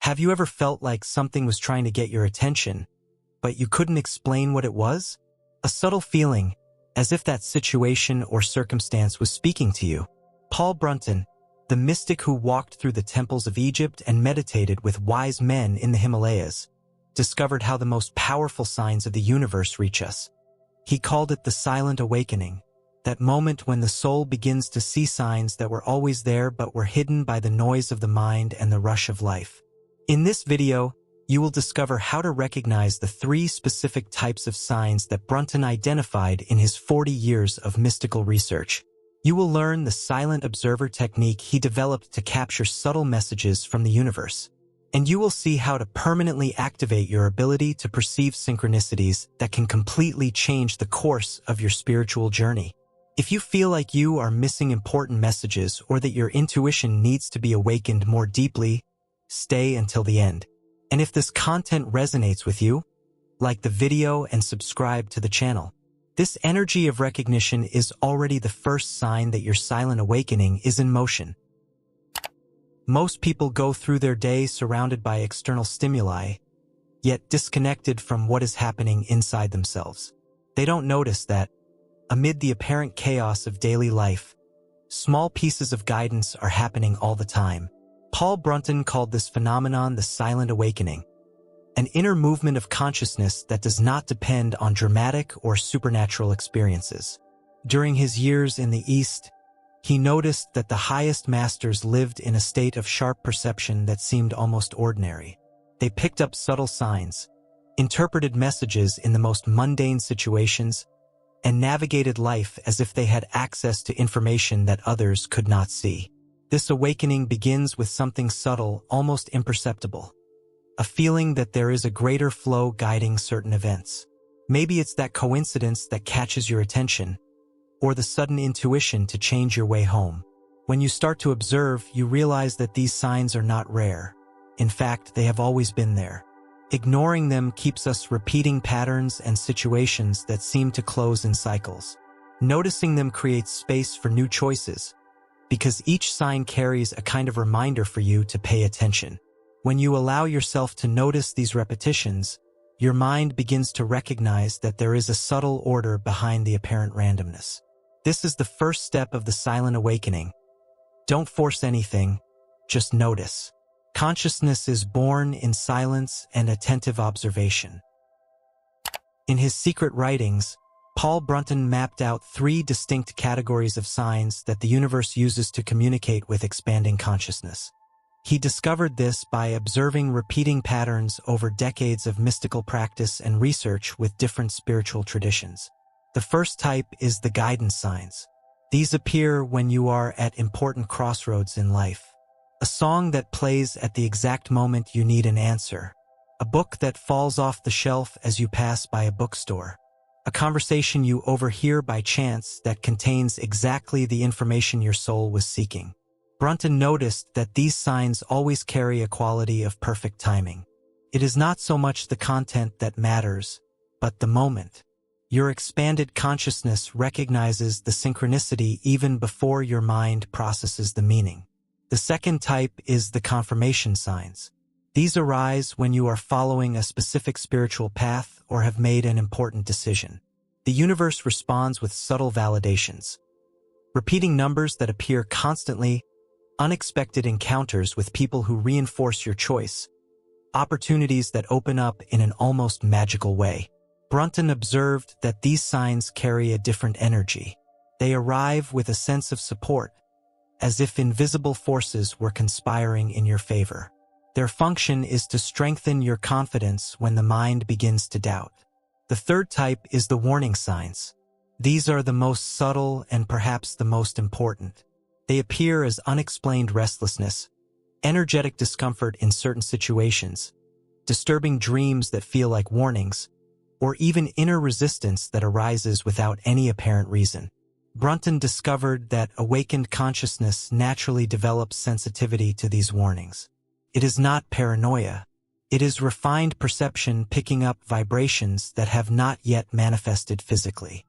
Have you ever felt like something was trying to get your attention, but you couldn't explain what it was? A subtle feeling, as if that situation or circumstance was speaking to you. Paul Brunton, the mystic who walked through the temples of Egypt and meditated with wise men in the Himalayas, discovered how the most powerful signs of the universe reach us. He called it the silent awakening, that moment when the soul begins to see signs that were always there but were hidden by the noise of the mind and the rush of life. In this video, you will discover how to recognize the 3 specific types of signs that Brunton identified in his 40 years of mystical research. You will learn the silent observer technique he developed to capture subtle messages from the universe. And you will see how to permanently activate your ability to perceive synchronicities that can completely change the course of your spiritual journey. If you feel like you are missing important messages or that your intuition needs to be awakened more deeply, stay until the end. And if this content resonates with you, like the video and subscribe to the channel. This energy of recognition is already the first sign that your silent awakening is in motion. Most people go through their day surrounded by external stimuli, yet disconnected from what is happening inside themselves. They don't notice that, amid the apparent chaos of daily life, small pieces of guidance are happening all the time. Paul Brunton called this phenomenon the silent awakening, an inner movement of consciousness that does not depend on dramatic or supernatural experiences. During his years in the East, he noticed that the highest masters lived in a state of sharp perception that seemed almost ordinary. They picked up subtle signs, interpreted messages in the most mundane situations, and navigated life as if they had access to information that others could not see. This awakening begins with something subtle, almost imperceptible. A feeling that there is a greater flow guiding certain events. Maybe it's that coincidence that catches your attention, or the sudden intuition to change your way home. When you start to observe, you realize that these signs are not rare. In fact, they have always been there. Ignoring them keeps us repeating patterns and situations that seem to close in cycles. Noticing them creates space for new choices, because each sign carries a kind of reminder for you to pay attention. When you allow yourself to notice these repetitions, your mind begins to recognize that there is a subtle order behind the apparent randomness. This is the first step of the silent awakening. Don't force anything, just notice. Consciousness is born in silence and attentive observation. In his secret writings, Paul Brunton mapped out 3 distinct categories of signs that the universe uses to communicate with expanding consciousness. He discovered this by observing repeating patterns over decades of mystical practice and research with different spiritual traditions. The first type is the guidance signs. These appear when you are at important crossroads in life. A song that plays at the exact moment you need an answer. A book that falls off the shelf as you pass by a bookstore. A conversation you overhear by chance that contains exactly the information your soul was seeking. Brunton noticed that these signs always carry a quality of perfect timing. It is not so much the content that matters, but the moment. Your expanded consciousness recognizes the synchronicity even before your mind processes the meaning. The second type is the confirmation signs. These arise when you are following a specific spiritual path or have made an important decision. The universe responds with subtle validations. Repeating numbers that appear constantly, unexpected encounters with people who reinforce your choice, opportunities that open up in an almost magical way. Brunton observed that these signs carry a different energy. They arrive with a sense of support, as if invisible forces were conspiring in your favor. Their function is to strengthen your confidence when the mind begins to doubt. The third type is the warning signs. These are the most subtle and perhaps the most important. They appear as unexplained restlessness, energetic discomfort in certain situations, disturbing dreams that feel like warnings, or even inner resistance that arises without any apparent reason. Brunton discovered that awakened consciousness naturally develops sensitivity to these warnings. It is not paranoia. It is refined perception picking up vibrations that have not yet manifested physically.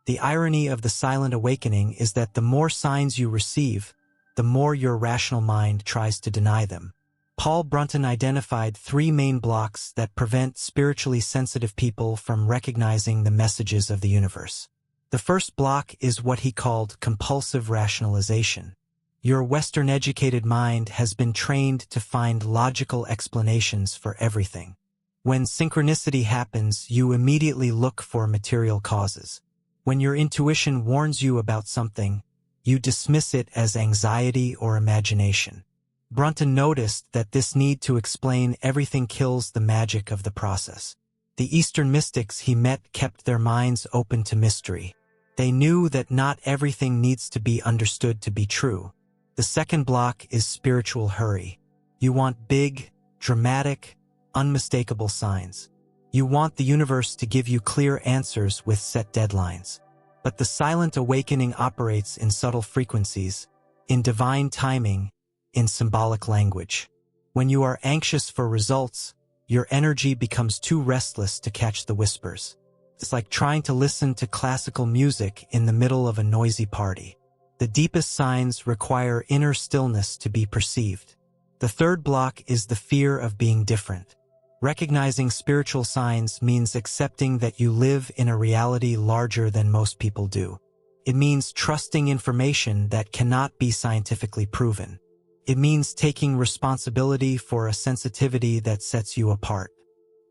The irony of the silent awakening is that the more signs you receive, the more your rational mind tries to deny them. Paul Brunton identified three main blocks that prevent spiritually sensitive people from recognizing the messages of the universe. The first block is what he called compulsive rationalization. Your Western-educated mind has been trained to find logical explanations for everything. When synchronicity happens, you immediately look for material causes. When your intuition warns you about something, you dismiss it as anxiety or imagination. Brunton noticed that this need to explain everything kills the magic of the process. The Eastern mystics he met kept their minds open to mystery. They knew that not everything needs to be understood to be true. The second block is spiritual hurry. You want big, dramatic, unmistakable signs. You want the universe to give you clear answers with set deadlines. But the silent awakening operates in subtle frequencies, in divine timing, in symbolic language. When you are anxious for results, your energy becomes too restless to catch the whispers. It's like trying to listen to classical music in the middle of a noisy party. The deepest signs require inner stillness to be perceived. The third block is the fear of being different. Recognizing spiritual signs means accepting that you live in a reality larger than most people do. It means trusting information that cannot be scientifically proven. It means taking responsibility for a sensitivity that sets you apart.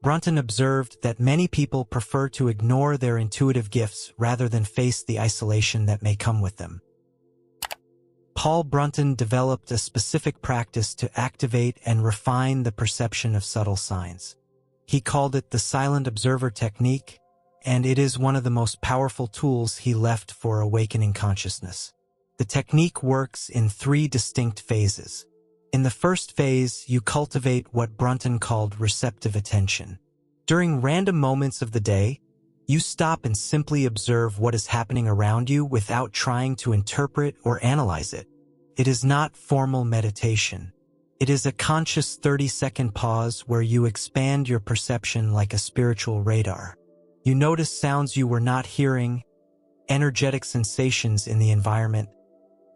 Brunton observed that many people prefer to ignore their intuitive gifts rather than face the isolation that may come with them. Paul Brunton developed a specific practice to activate and refine the perception of subtle signs. He called it the silent observer technique, and it is one of the most powerful tools he left for awakening consciousness. The technique works in three distinct phases. In the first phase, you cultivate what Brunton called receptive attention. During random moments of the day, you stop and simply observe what is happening around you without trying to interpret or analyze it. It is not formal meditation. It is a conscious 30-second pause where you expand your perception like a spiritual radar. You notice sounds you were not hearing, energetic sensations in the environment,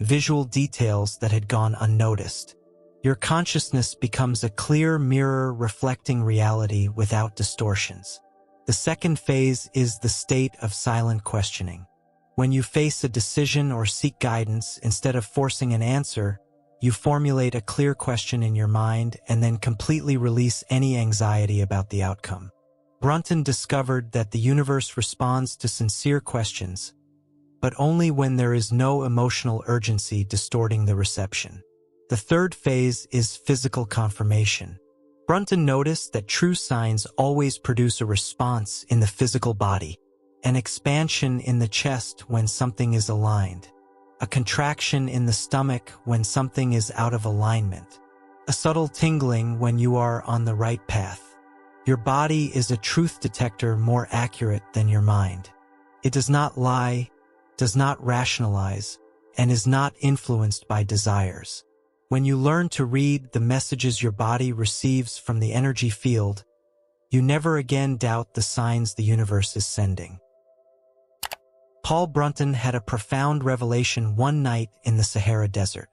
visual details that had gone unnoticed. Your consciousness becomes a clear mirror reflecting reality without distortions. The second phase is the state of silent questioning. When you face a decision or seek guidance, instead of forcing an answer, you formulate a clear question in your mind and then completely release any anxiety about the outcome. Brunton discovered that the universe responds to sincere questions, but only when there is no emotional urgency distorting the reception. The third phase is physical confirmation. Brunton noticed that true signs always produce a response in the physical body, an expansion in the chest when something is aligned, a contraction in the stomach when something is out of alignment, a subtle tingling when you are on the right path. Your body is a truth detector more accurate than your mind. It does not lie, does not rationalize, and is not influenced by desires. When you learn to read the messages your body receives from the energy field, you never again doubt the signs the universe is sending. Paul Brunton had a profound revelation one night in the Sahara Desert.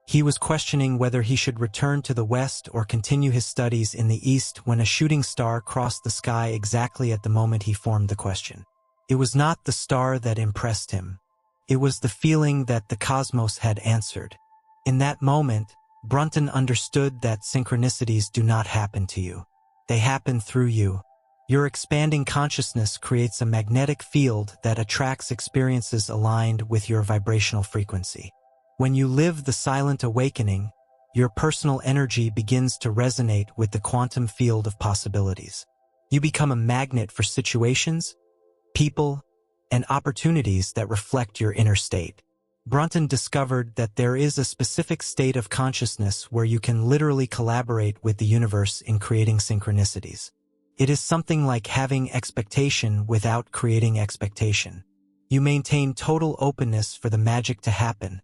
He was questioning whether he should return to the West or continue his studies in the East when a shooting star crossed the sky exactly at the moment he formed the question. It was not the star that impressed him. It was the feeling that the cosmos had answered. In that moment, Brunton understood that synchronicities do not happen to you. They happen through you. Your expanding consciousness creates a magnetic field that attracts experiences aligned with your vibrational frequency. When you live the silent awakening, your personal energy begins to resonate with the quantum field of possibilities. You become a magnet for situations, people, and opportunities that reflect your inner state. Brunton discovered that there is a specific state of consciousness where you can literally collaborate with the universe in creating synchronicities. It is something like having expectation without creating expectation. You maintain total openness for the magic to happen,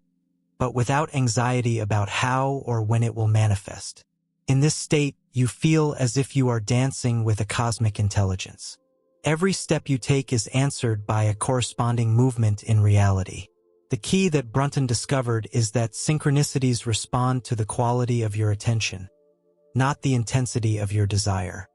but without anxiety about how or when it will manifest. In this state, you feel as if you are dancing with a cosmic intelligence. Every step you take is answered by a corresponding movement in reality. The key that Brunton discovered is that synchronicities respond to the quality of your attention. not the intensity of your desire.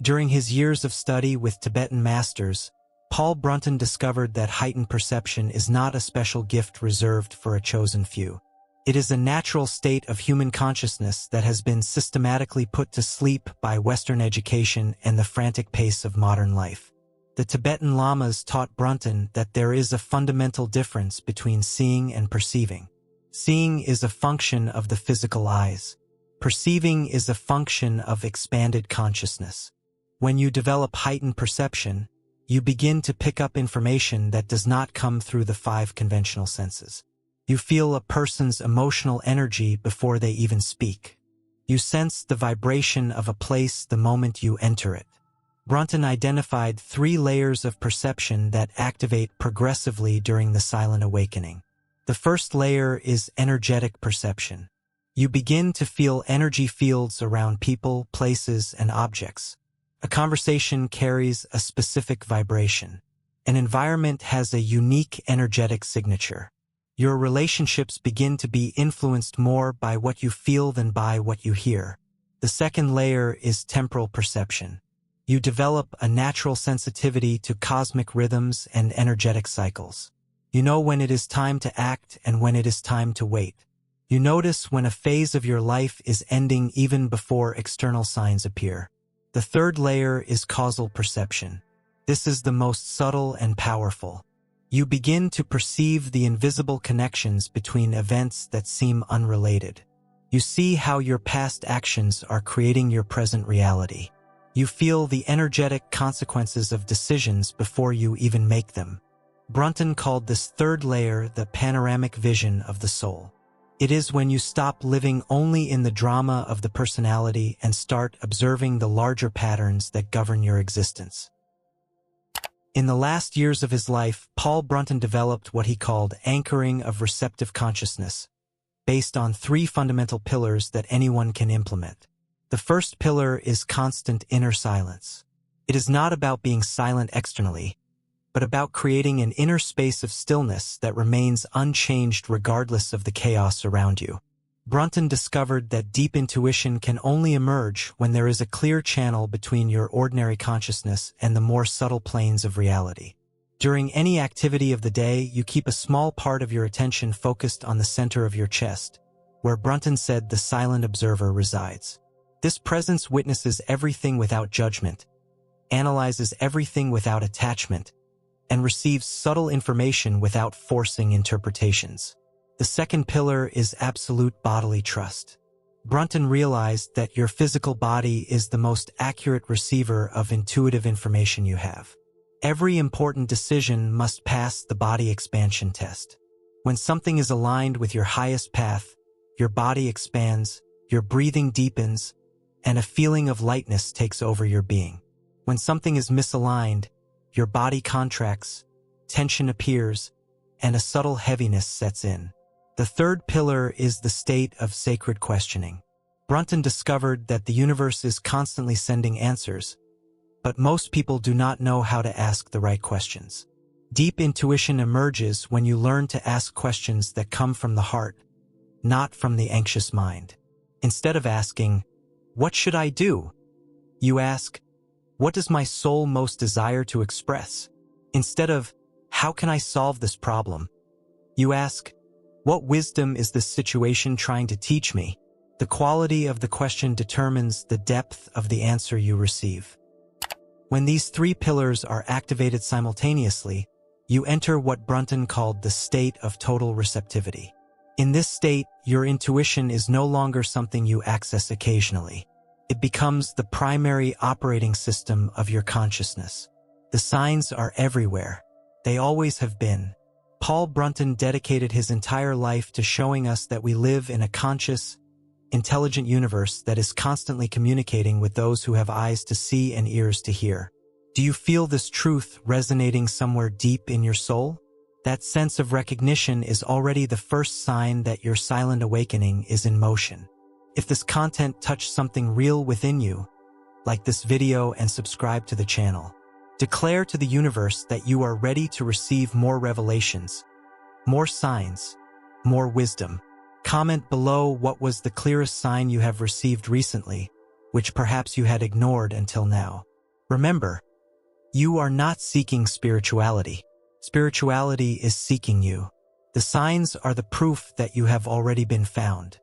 During his years of study with Tibetan masters, Paul Brunton discovered that heightened perception is not a special gift reserved for a chosen few. It is a natural state of human consciousness that has been systematically put to sleep by Western education and the frantic pace of modern life. The Tibetan Lamas taught Brunton that there is a fundamental difference between seeing and perceiving. Seeing is a function of the physical eyes. Perceiving is a function of expanded consciousness. When you develop heightened perception, you begin to pick up information that does not come through the five conventional senses. You feel a person's emotional energy before they even speak. You sense the vibration of a place the moment you enter it. Brunton identified 3 layers of perception that activate progressively during the silent awakening. The first layer is energetic perception. You begin to feel energy fields around people, places, and objects. A conversation carries a specific vibration. An environment has a unique energetic signature. Your relationships begin to be influenced more by what you feel than by what you hear. The second layer is temporal perception. You develop a natural sensitivity to cosmic rhythms and energetic cycles. You know when it is time to act and when it is time to wait. You notice when a phase of your life is ending even before external signs appear. The third layer is causal perception. This is the most subtle and powerful. You begin to perceive the invisible connections between events that seem unrelated. You see how your past actions are creating your present reality. You feel the energetic consequences of decisions before you even make them. Brunton called this third layer the panoramic vision of the soul. It is when you stop living only in the drama of the personality and start observing the larger patterns that govern your existence. In the last years of his life, Paul Brunton developed what he called anchoring of receptive consciousness, based on 3 fundamental pillars that anyone can implement. The first pillar is constant inner silence. It is not about being silent externally, but about creating an inner space of stillness that remains unchanged regardless of the chaos around you. Brunton discovered that deep intuition can only emerge when there is a clear channel between your ordinary consciousness and the more subtle planes of reality. During any activity of the day, you keep a small part of your attention focused on the center of your chest, where Brunton said the silent observer resides. This presence witnesses everything without judgment, analyzes everything without attachment, and receives subtle information without forcing interpretations. The second pillar is absolute bodily trust. Brunton realized that your physical body is the most accurate receiver of intuitive information you have. Every important decision must pass the body expansion test. When something is aligned with your highest path, your body expands, your breathing deepens, and a feeling of lightness takes over your being. When something is misaligned, your body contracts, tension appears, and a subtle heaviness sets in. The third pillar is the state of sacred questioning. Brunton discovered that the universe is constantly sending answers, but most people do not know how to ask the right questions. Deep intuition emerges when you learn to ask questions that come from the heart, not from the anxious mind. Instead of asking, "What should I do?" you ask, "What does my soul most desire to express?" Instead of, "How can I solve this problem?" you ask, "What wisdom is this situation trying to teach me?" The quality of the question determines the depth of the answer you receive. When these 3 pillars are activated simultaneously, you enter what Brunton called the state of total receptivity. In this state, your intuition is no longer something you access occasionally. It becomes the primary operating system of your consciousness. The signs are everywhere. They always have been. Paul Brunton dedicated his entire life to showing us that we live in a conscious, intelligent universe that is constantly communicating with those who have eyes to see and ears to hear. Do you feel this truth resonating somewhere deep in your soul? That sense of recognition is already the first sign that your silent awakening is in motion. If this content touched something real within you, like this video and subscribe to the channel. Declare to the universe that you are ready to receive more revelations, more signs, more wisdom. Comment below what was the clearest sign you have received recently, which perhaps you had ignored until now. Remember, you are not seeking spirituality. Spirituality is seeking you. The signs are the proof that you have already been found.